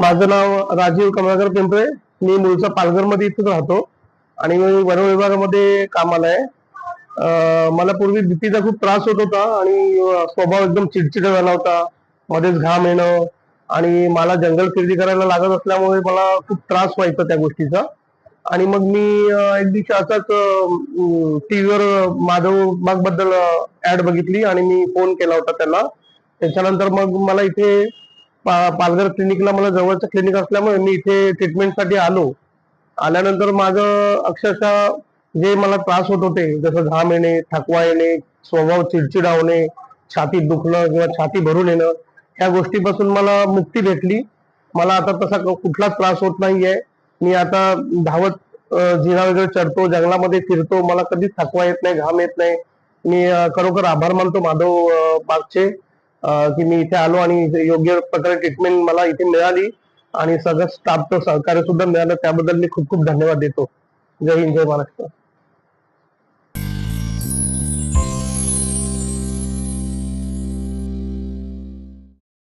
माझं नाव राजीव कमलाकर पिंपळे. मी मूळचा पालघरमध्ये इथेच राहतो आणि मी वन विभागामध्ये कामाला आहे. मला पूर्वी बीपीचा खूप त्रास होत होता आणि स्वभाव एकदम चिडचिडा झाला होता. मध्येच घाम येणं आणि मला जंगल खरेदी करायला लागत असल्यामुळे मला खूप त्रास व्हायचा त्या गोष्टीचा. आणि मग मी एक दिवशी असाच टीव्हीवर माधव बाग बद्दल ऍड बघितली आणि मी फोन केला होता त्याला. त्याच्यानंतर मग मला इथे पालघर क्लिनिकला मला जवळचं क्लिनिक असल्यामुळे मी इथे ट्रीटमेंटसाठी आलो. आल्यानंतर माझं अक्षरशः जे मला त्रास होत होते, जसं घाम येणे, थकवा येणे, स्वभाव चिडचिडा होणे, छातीत दुखणं किंवा छाती भरून येणं, ह्या गोष्टीपासून मला मुक्ती भेटली. मला आता तसा कुठलाच त्रास होत नाहीये. मी आता धावत जिना वगैरे चढतो, जंगलामध्ये फिरतो, मला कधीच थकवा येत नाही, घाम येत नाही. मी खरोखर आभार मानतो माधव बागचे की मी इथे आलो आणि योग्य प्रकारे ट्रीटमेंट मला इथे मिळाली आणि सगळं स्टाफचं सहकार्य सुद्धा मिळालं. त्याबद्दल मी खूप खूप धन्यवाद देतो. जय हिंद, जय महाराष्ट्र.